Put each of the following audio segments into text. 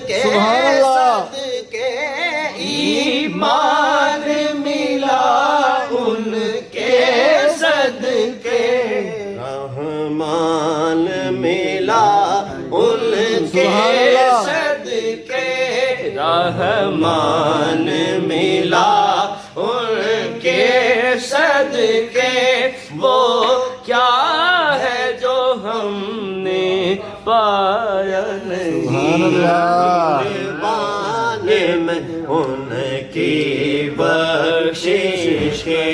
کے سبحان اللہ صدقے ایمان ملا، ان کے صدقے رحمان ملا، ان کے صدقے رحمان ملا، ان کے صدقے وہ کیا ہے جو ہم نے پایا نہیں، قربان میں ان کی بخشش کے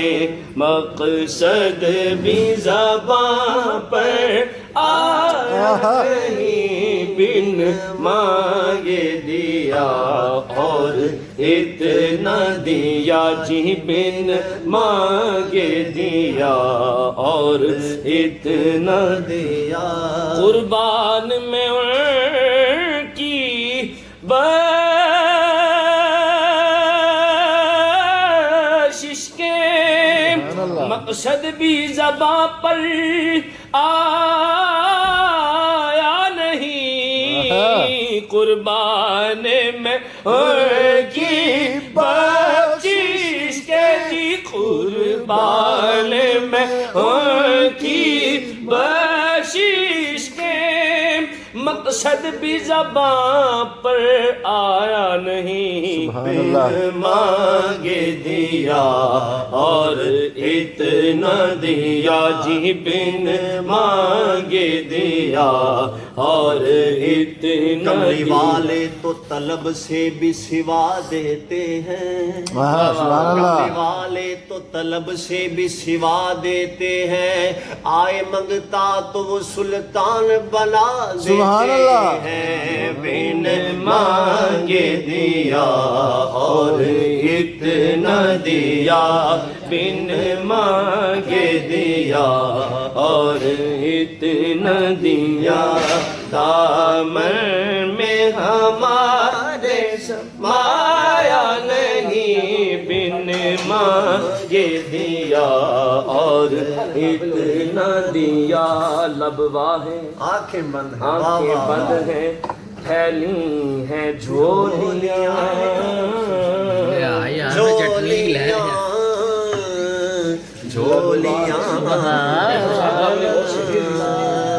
مقصد بھی زباں پر آیا نہیں، بن مانگے دیا اور اتنا دیا جی، بن مانگے دیا اور اتنا دیا، قربان میں ان کی بخشش کے مقصد بھی زباں پر آیا نہیں، قربان میں ان کی بخشش کے جی، قربان میں ان کی بخشش کے مقصد بھی زباں پر آیا نہیں، بن مانگے دیا اور اتنا دیا جی، بن مانگے دیا اور اتنا کملی والے تو طلب سے بھی سوا دیتے ہیں، کملی والے تو طلب سے بھی سوا دیتے ہیں، آئے منگتا تو وہ سلطان بنا دیتے ہیں، بن مانگے دیا اور اتنا دیا، بن مانگے دیا اور اتنا دیا، دامن میں ہمارے سمایا نہیں، بن مانگے دیا اور اتنا دیا، لب واہیں آنکھیں بند ہیں، آنکھیں بند ہیں، پھیلی ہیں جھولیاں، جھولیاں،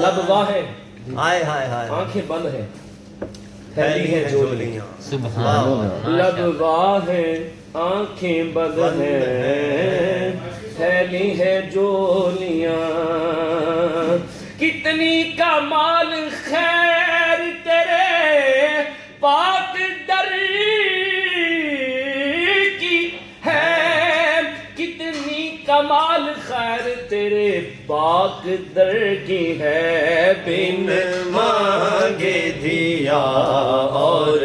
لب واہیں ہائے ہائے ہائے، آنکھیں بند ہیں، پھیلی ہیں جھولیاں، لب واہیں آنکھیں بند ہیں، پھیلی ہیں جولیاں، کتنی کمال خیر تیرے پاک در کی ہے، کتنی کمال خیر تیرے پاک در کی ہے، بن مانگے دیا اور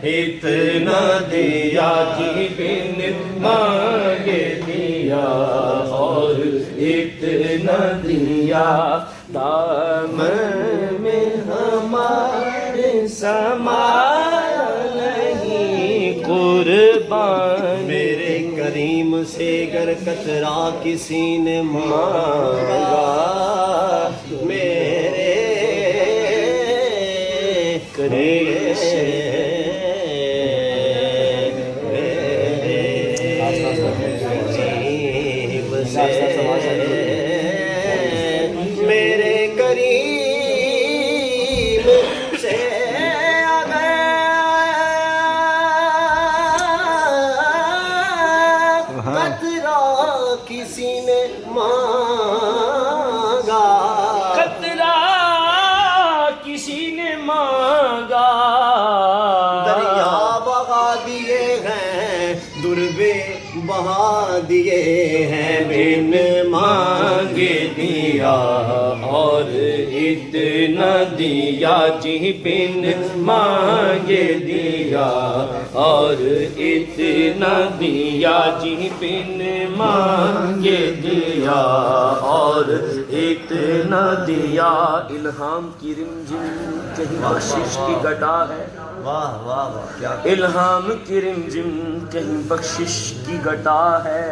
اتنا دیا جی، بن مانگے دیا اور اتنا دیا، دامن میں ہمارے سمایا نہیں، قربان میرے کریم سے گر قطرہ کسی نے مانگا، میرے کریم سے میرے قریب سے اگر قطرہ کسی نے مانگا، قطرہ کسی نے مانگا، دریا بہا دیے ہیں، دربے بہا دیے ہیں، بن مانگے دیا اور اتنا دیا جی، بن مانگے دیا اور اتنا دیا جی، بن مانگے دیا اور اتنا دیا، الہام کی رمجم کہیں بخشش کی گھٹا ہے، واہ واہ واہ کیا الہام کی رمجم کہیں بخشش کی گھٹا ہے،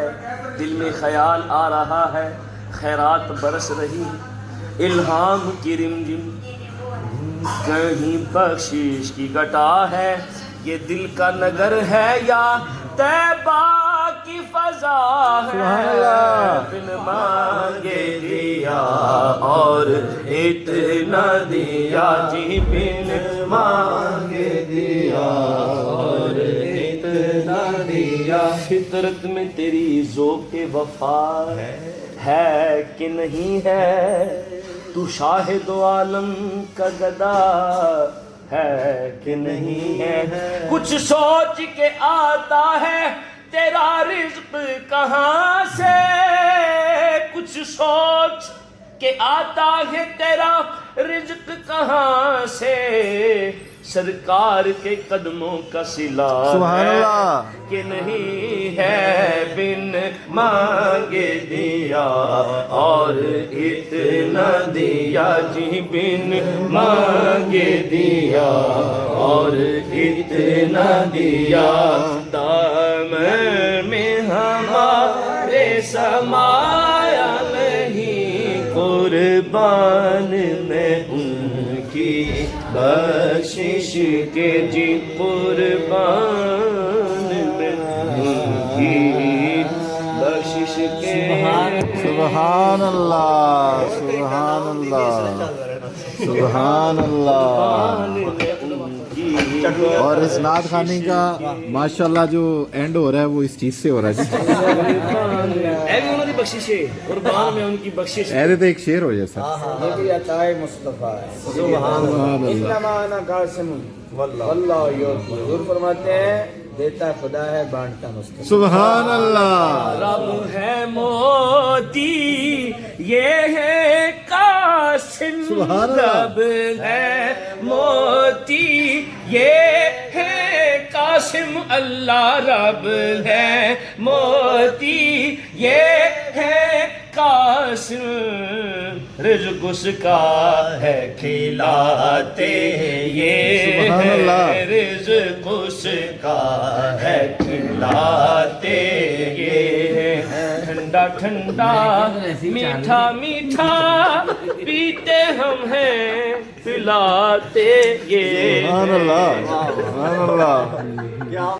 دل میں خیال آ رہا ہے خیرات برس رہی، الہام کی رمجم کہیں بخشش کی گٹا ہے یہ دل کا نگر ہے یا طیبہ کی فضا ہے بن مانگے دیا اور اتنا دیا جی بن مانگے دیا اور اتنا دیا فطرت میں تیری ذوق وفا ہے کہ نہیں ہے تو شاہد عالم کا گدا ہے کہ نہیں ہے کچھ سوچ کے آتا ہے تیرا رزق کہاں سے کچھ سوچ کے آتا ہے تیرا رزق کہاں سے سرکار کے قدموں کا صلہ سبحان اللہ کہ نہیں ہے بن مانگے دیا اور اتنا دیا جی بن مانگے دیا اور اتنا دیا دامن میں ہمارے سمایا نہیں قربان میں ان کی بخشش کے جی قربان میں ان کی بخشش کے سبحان اللہ سبحان اللہ سبحان اللہ اور اس نعت خوانی کا ماشاءاللہ جو اینڈ ہو رہا ہے وہ اس چیز سے ہو رہا ہے اے بھی انہوں کی بخشش ہے قربان میں ان کی بخشش ایسے تو ایک شعر ہو جائے سر یہ بھی عطا مصطفیٰ ہے سبحان اللہ انما انا قاسم واللہ یعطی حضور فرماتے ہیں دیتا خدا ہے بانٹتا مصطفیٰ سبحان اللہ رب ہے موتی یہ ہے قاسم سبحان اللہ رب ہے موتی یہ ہے قاسم اللہ رب ہے موتی یہ ہے قاسم رزق اس کا ہے کھلاتے یہ سبحان اللہ ہے رزق اس کا ہے کھلاتے یہ ٹھنڈا ٹھنڈا میٹھا میٹھا پیتے ہم ہیں پلاتے یہ سبحان اللہ سبحان اللہ